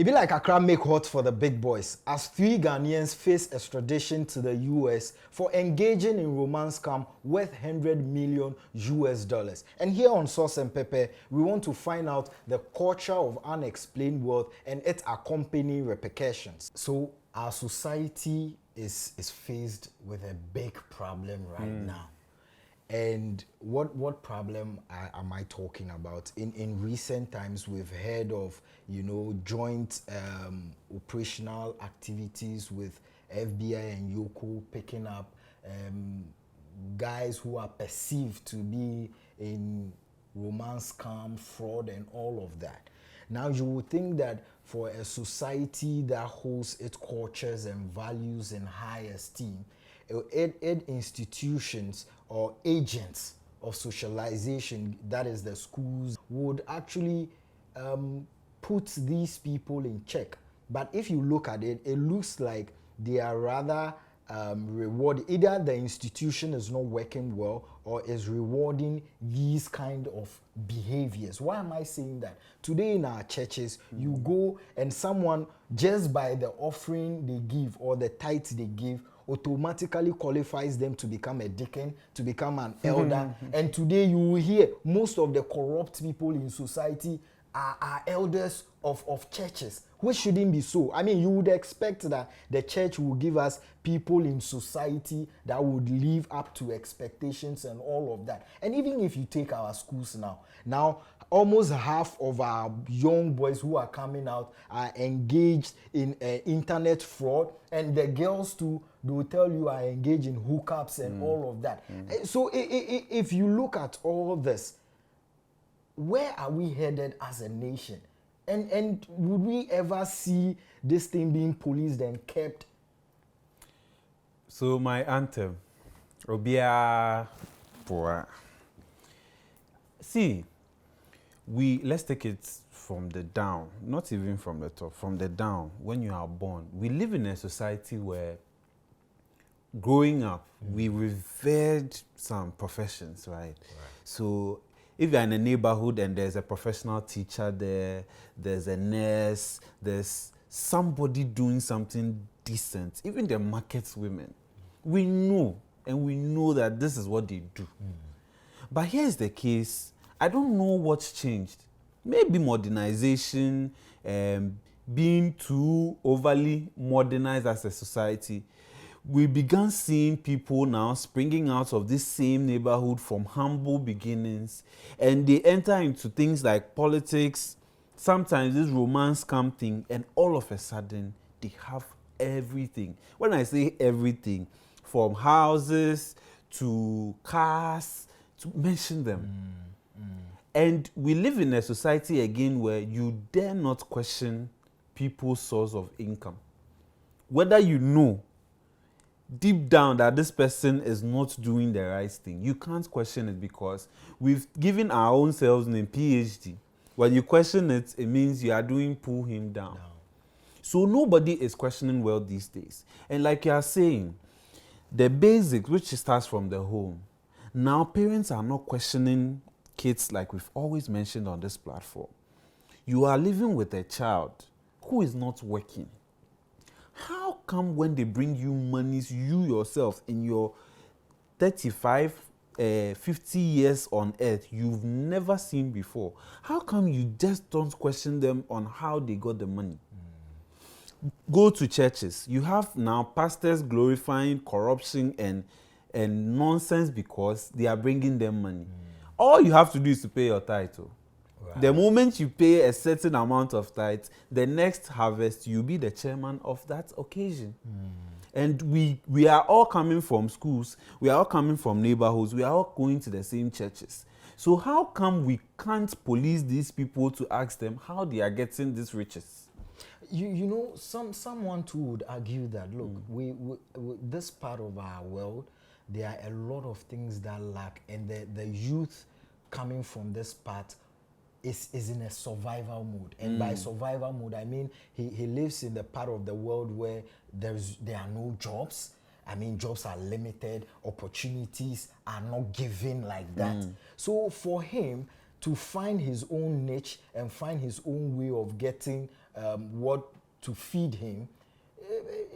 It be like Accra make hot for the big boys as 3 Ghanaians face extradition to the US for engaging in romance scam worth $100 million. And here on Sauce and Pepper, we want to find out the culture of unexplained wealth and its accompanying repercussions. So our society is faced with a big problem right now. And what problem am I talking about? In recent times, we've heard of, joint operational activities with FBI and Yoko picking up guys who are perceived to be in romance scam, fraud, and all of that. Now, you would think that for a society that holds its cultures and values in high esteem, its institutions or agents of socialization, that is the schools, would actually put these people in check. But if you look at it, it looks like they are rather rewarded. Either the institution is not working well or is rewarding these kind of behaviors. Why am I saying that? Today in our churches, you go and someone, just by the offering they give or the tithes they give, automatically qualifies them to become a deacon, to become an elder. And today you will hear most of the corrupt people in society are elders of churches, which shouldn't be so. I mean, you would expect that the church will give us people in society that would live up to expectations and all of that. And even if you take our schools now almost half of our young boys who are coming out are engaged in internet fraud, and the girls too, they will tell you are engaged in hookups and all of that. So if you look at all this, where are we headed as a nation? And would we ever see this thing being policed and kept? So my anthem, Obia Poa. See, let's take it from the down, not even from the top, from the down. When you are born, we live in a society where growing up, we revered some professions, right? So if you're in a neighborhood and there's a professional teacher there, there's a nurse, there's somebody doing something decent, even the market women, we know that this is what they do. But here's the case. I don't know what's changed. Maybe modernization, being too overly modernized as a society. We began seeing people now springing out of this same neighborhood from humble beginnings, and they enter into things like politics, sometimes this romance scam thing, and all of a sudden they have everything. When I say everything, from houses to cars, to mention them. And we live in a society again where you dare not question people's source of income. Whether you know deep down that this person is not doing the right thing, you can't question it because we've given our own selves name PhD. When you question it, it means you are doing pull him down. So nobody is questioning wealth these days. And like you are saying, the basics, which starts from the home, now parents are not questioning kids like we've always mentioned on this platform. You are living with a child who is not working. How come when they bring you monies, you yourself in your 35, 50 years on earth, you've never seen before, how come you just don't question them on how they got the money? Go to churches. You have now pastors glorifying corruption and nonsense because they are bringing them money. All you have to do is to pay your title. Right. The moment you pay a certain amount of tithe, the next harvest, you'll be the chairman of that occasion. And we are all coming from schools, we are all coming from neighborhoods, we are all going to the same churches. So how come we can't police these people to ask them how they are getting these riches? Someone too would argue that, look, we this part of our world, there are a lot of things that lack, and the youth coming from this part is in a survival mode. And by survival mode, I mean he lives in the part of the world where there are no jobs. I mean, jobs are limited, opportunities are not given like that. So for him to find his own niche and find his own way of getting what to feed him,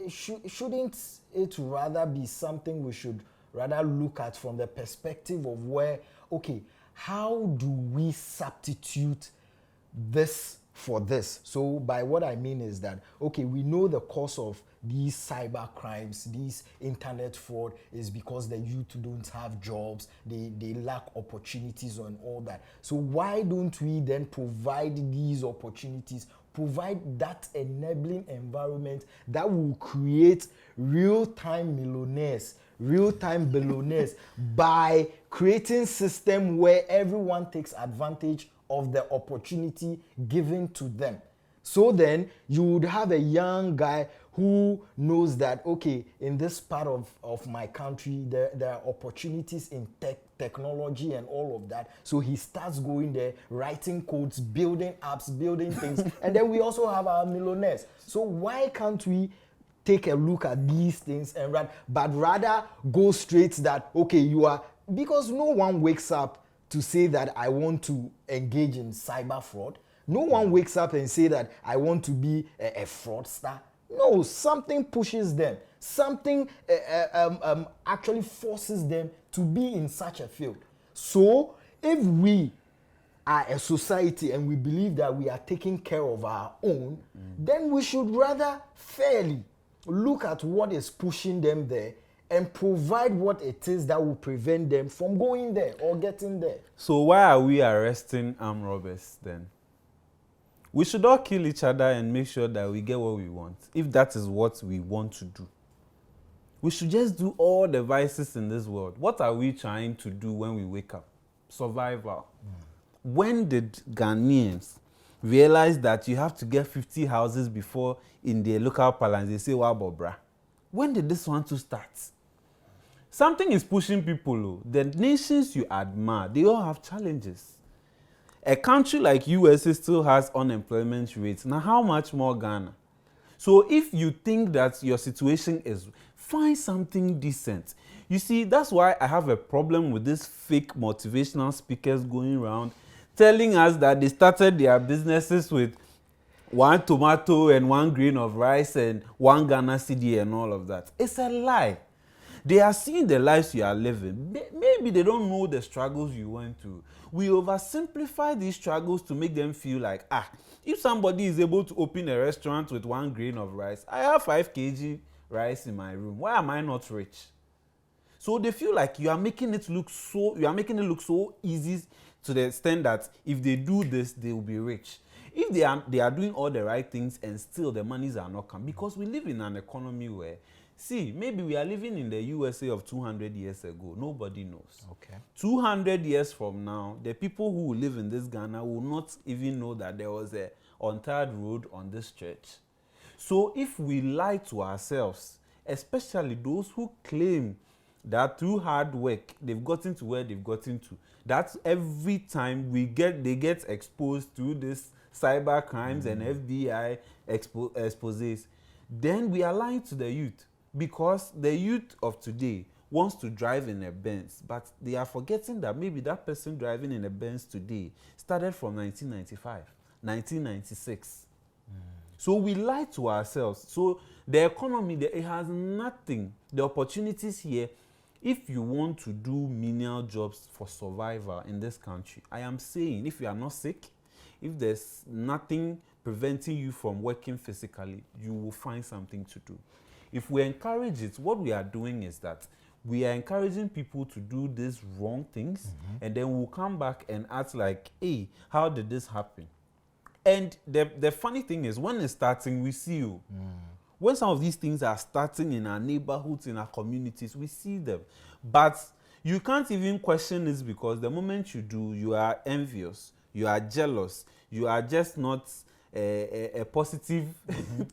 shouldn't it rather be something we should rather look at from the perspective of where, okay, how do we substitute this for this? So by what I mean is that, okay, we know the cause of these cyber crimes, these internet fraud is because the youth don't have jobs, they lack opportunities and all that. So why don't we then provide these opportunities, provide that enabling environment that will create real-time millionaires, real-time billionaires by creating system where everyone takes advantage of the opportunity given to them. So then you would have a young guy who knows that, okay, in this part of my country, there are opportunities in technology and all of that. So he starts going there, writing codes, building apps, building things. And then we also have our millionaires. So why can't we take a look at these things and but rather go straight that, okay, you are, because no one wakes up to say that I want to engage in cyber fraud. No one wakes up and say that I want to be a fraudster. No, something pushes them. Something actually forces them to be in such a field. So if we are a society and we believe that we are taking care of our own, then we should rather fairly look at what is pushing them there and provide what it is that will prevent them from going there or getting there. So why are we arresting armed robbers then? We should all kill each other and make sure that we get what we want, if that is what we want to do. We should just do all the vices in this world. What are we trying to do when we wake up? Survival. When did Ghanaians realize that you have to get 50 houses before in their local parlance they say, wow, bobra? When did this one to start? Something is pushing people. The nations you admire, they all have challenges. A country like USA still has unemployment rates. Now, how much more Ghana? So if you think that your situation is, find something decent. You see, that's why I have a problem with these fake motivational speakers going around telling us that they started their businesses with 1 tomato and 1 grain of rice and 1 Ghana cedi and all of that. It's a lie. They are seeing the lives you are living. Maybe they don't know the struggles you went through. We oversimplify these struggles to make them feel like, if somebody is able to open a restaurant with 1 grain of rice, I have 5 kg rice in my room. Why am I not rich? So they feel like you are making it look so easy to the extent that if they do this, they will be rich. If they are doing all the right things and still the monies are not coming, because we live in an economy where, see, maybe we are living in the USA of 200 years ago. Nobody knows. Okay. 200 years from now, the people who live in this Ghana will not even know that there was a untarred road on this stretch. So if we lie to ourselves, especially those who claim that through hard work they've gotten to where they've gotten to, that's every time they get exposed to this cyber crimes and FBI exposes, then we are lying to the youth. Because the youth of today wants to drive in a Benz, but they are forgetting that maybe that person driving in a Benz today started from 1995, 1996. So we lie to ourselves. So the economy, it has nothing. The opportunities here, if you want to do menial jobs for survival in this country, I am saying if you are not sick, if there's nothing preventing you from working physically, you will find something to do. If we encourage it, what we are doing is that we are encouraging people to do these wrong things, and then we'll come back and act like, hey, how did this happen? And the funny thing is, when it's starting, we see you. When some of these things are starting in our neighborhoods, in our communities, we see them. But you can't even question this, because the moment you do, you are envious, you are jealous, you are just not a positive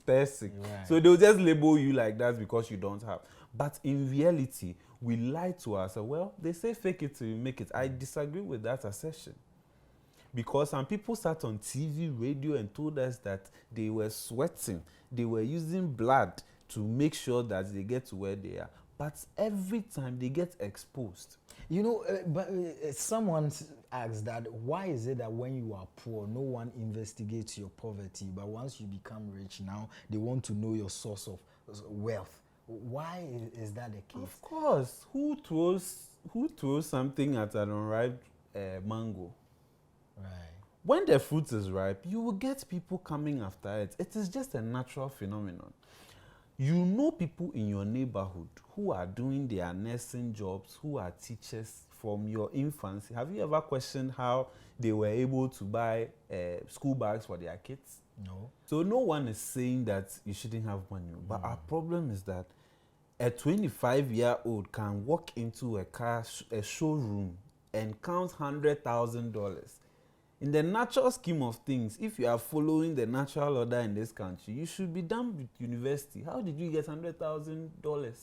person. Right. So they'll just label you like that because you don't have. But in reality, we lie to ourselves. Well, they say fake it till you make it. I disagree with that assertion. Because some people sat on TV, radio, and told us that they were sweating. They were using blood to make sure that they get to where they are. but every time they get exposed. You know, someone asked that why is it that when you are poor, no one investigates your poverty, but once you become rich, now they want to know your source of wealth. Why is that the case? Of course, who throws something at an unripe mango? Right. When the fruit is ripe, you will get people coming after it. It is just a natural phenomenon. You know people in your neighborhood who are doing their nursing jobs, who are teachers from your infancy. Have you ever questioned how they were able to buy school bags for their kids? No. So no one is saying that you shouldn't have money. But our problem is that a 25-year-old can walk into a showroom and count $100,000. In the natural scheme of things, if you are following the natural order in this country, you should be done with university. How did you get $100,000?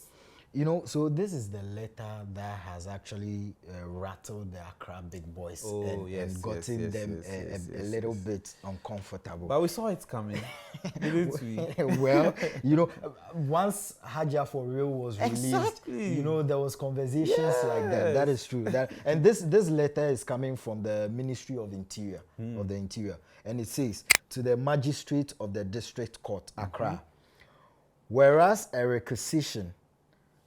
You know, so this is the letter that has actually rattled the Accra big boys and gotten them a little bit uncomfortable. But we saw it coming, didn't we? Well, you know, once Haja for Real was released, you know, there was conversations like that. That is true. And this letter is coming from the Ministry of Interior, of the Interior. And it says, to the Magistrate of the District Court, Accra, whereas a requisition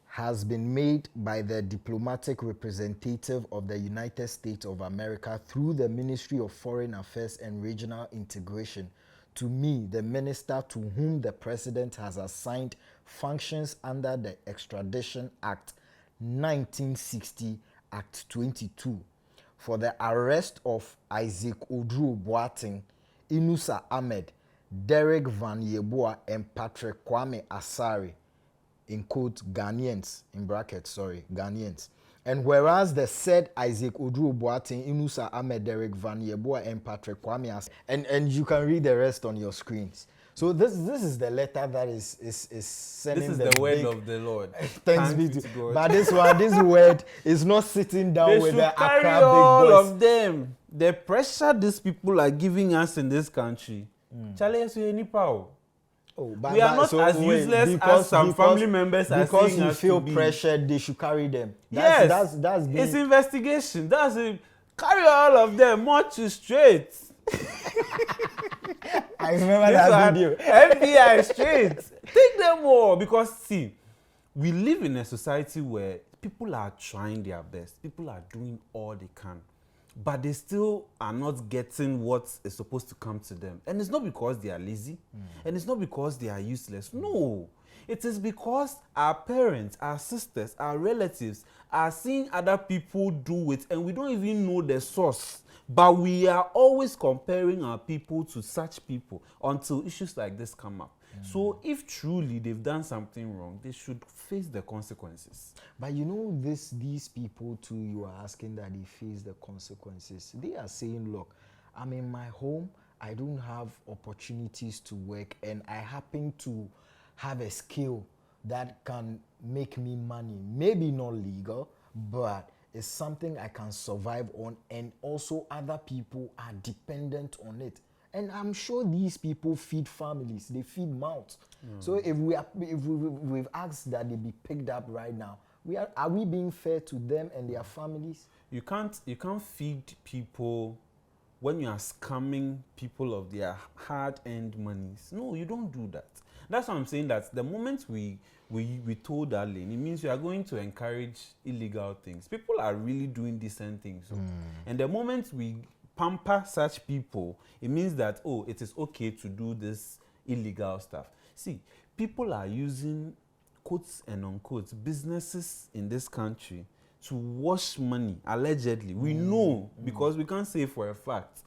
has been made by the diplomatic representative of the United States of America through the Ministry of Foreign Affairs and Regional Integration to me, the minister to whom the president has assigned functions under the Extradition Act 1960, Act 22, for the arrest of Isaac Kwadwo Boateng, Inusa Ahmed, Derek Van Yeboah, and Patrick Kwame Asare, in quote, Ghanaians, in brackets, Ghanaians. And whereas the said Isaac Kwadwo Boateng, Inusa Ahmed, Derek Van Yeboah, and Patrick Kwame Asare, and you can read the rest on your screens. So this is the letter that is sending. This is the word of the Lord. Thanks be to God. But this word is not sitting down with the Accra big boys. They should carry all of them. The pressure these people are giving us in this country. Charlie, any power. We are not as useless as some family members are saying us to be. Because you feel pressured, they should carry them. That's it's investigation. That's it. Carry all of them, march you straight. I remember that video. FBI straight. Take them all. Because, see, we live in a society where people are trying their best. People are doing all they can. But they still are not getting what is supposed to come to them. And it's not because they are lazy. And it's not because they are useless. No. It is because our parents, our sisters, our relatives are seeing other people do it and we don't even know the source. But we are always comparing our people to such people until issues like this come up. So if truly they've done something wrong, they should face the consequences. But you know, these people too, you are asking that they face the consequences. They are saying, look, I'm in my home, I don't have opportunities to work, and I happen to have a skill that can make me money. Maybe not legal, but it's something I can survive on, and also other people are dependent on it. And I'm sure these people feed families, they feed mouths. So if we've asked that they be picked up right now, are we being fair to them and their families? You can't feed people when you are scamming people of their hard-earned monies. No, you don't do that. That's why I'm saying that the moment we told that lane, it means we are going to encourage illegal things. People are really doing decent things. So. And the moment we pamper such people, it means that, oh, it is okay to do this illegal stuff. See, people are using, quotes and unquotes, businesses in this country to wash money, allegedly. We know, because we can't say for a fact.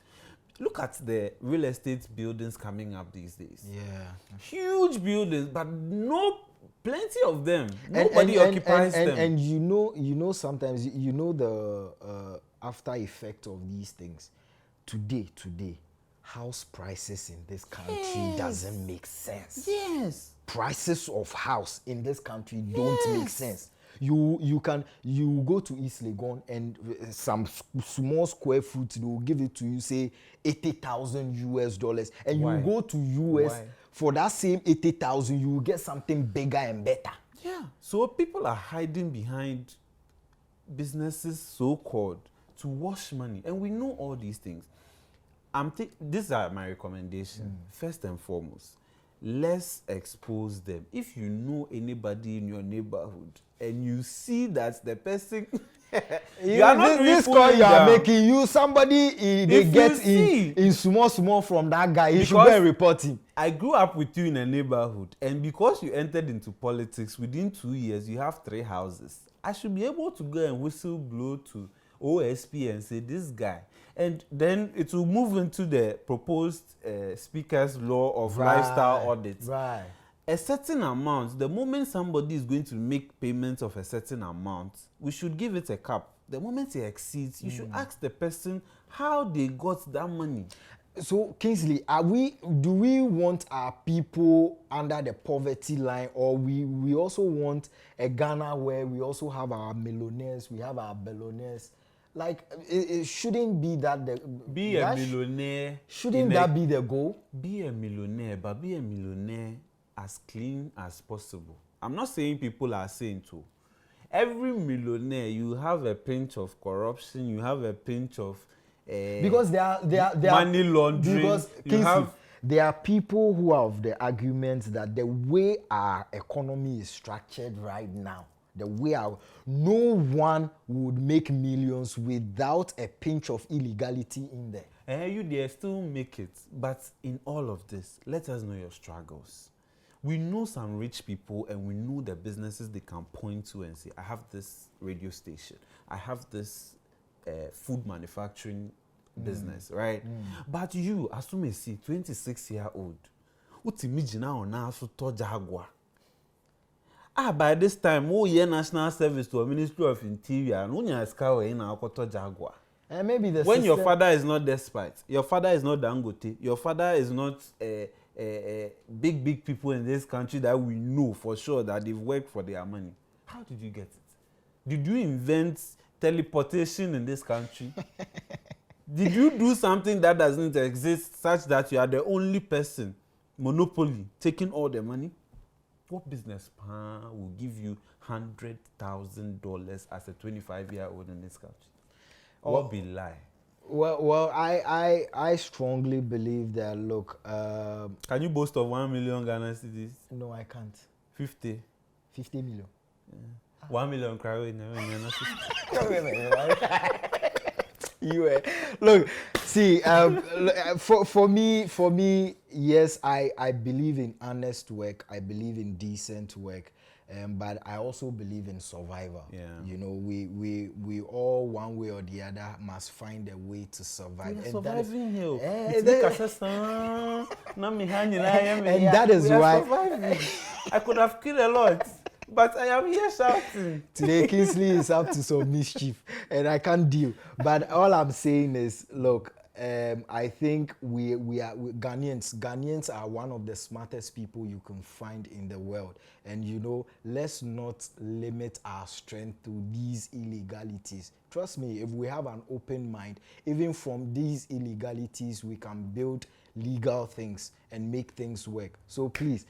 Look at the real estate buildings coming up these days. Yeah. Huge buildings, but plenty of them. Nobody occupies them. And you know, sometimes, you know the after effect of these things. Today, house prices in this country doesn't make sense. Yes. Prices of house in this country don't make sense. You go to East Legon and some small square foot, they will give it to you, say $80,000, and you go to US for that same $80,000, you will get something bigger and better. Yeah. So people are hiding behind businesses so-called to wash money. And we know all these things. These are my recommendations. First and foremost, let's expose them. If you know anybody in your neighborhood and you see that the person you are not this call you are making, you somebody they get in small from that guy, you should go and report him. I grew up with you in a neighborhood, and because you entered into politics within 2 years, you have 3 houses. I should be able to go and whistle blow to OSP and say this guy, and then it will move into the proposed speaker's law of lifestyle audit. Right. A certain amount, the moment somebody is going to make payments of a certain amount, we should give it a cap. The moment it exceeds, you should ask the person how they got that money. So Kingsley, do we want our people under the poverty line, or we also want a Ghana where we also have our millionaires, we have our billionaires? Like it shouldn't be that be a millionaire. Shouldn't that be the goal? Be a millionaire, but be a millionaire as clean as possible. I'm not saying people are saying to. Every millionaire, you have a pinch of corruption, you have a pinch of because they are money laundering. Because there are people who have the argument that the way our economy is structured right now, no one would make millions without a pinch of illegality in there. You there still make it, but in all of this, let us know your struggles. We know some rich people, and we know the businesses they can point to and say, I have this radio station, I have this food manufacturing business, right? But you, as you may see, 26-year-old, utimijina ona so to Jaguar. By this time, national service to a Ministry of Interior, and when you Sakawa in our Jaguar. And maybe the when your father is not despite, your father is not Dangote, your father is not big people in this country that we know for sure that they've worked for their money. How did you get it? Did you invent teleportation in this country? Did you do something that doesn't exist such that you are the only person, monopoly, taking all the money? What business will give you $100,000 as a 25-year-old in this country? What be lie? Well, I strongly believe that. Look, can you boast of 1 million Ghana cedis? No, I can't. 50 million. Yeah. 1 million crowd. Look, see, for me, yes, I believe in honest work. I believe in decent work. But I also believe in survival. Yeah. You know, we all, one way or the other, must find a way to survive. And surviving here. And that is why surviving. I could have killed a lot, but I am here shouting. Today, Kingsley is up to some mischief, and I can't deal. But all I'm saying is, look, I think we are Ghanaians are one of the smartest people you can find in the world, and you know, let's not limit our strength to these illegalities. Trust me, if we have an open mind, even from these illegalities we can build legal things and make things work. So please,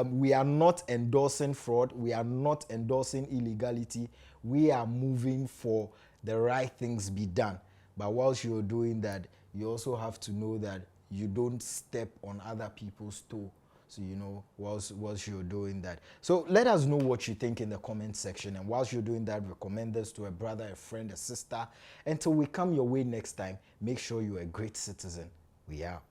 we are not endorsing fraud, we are not endorsing illegality, we are moving for the right things be done. But whilst you're doing that, you also have to know that you don't step on other people's toe. So, you know, whilst you're doing that. So let us know what you think in the comment section. And whilst you're doing that, recommend this to a brother, a friend, a sister. Until we come your way next time, make sure you're a great citizen. We out.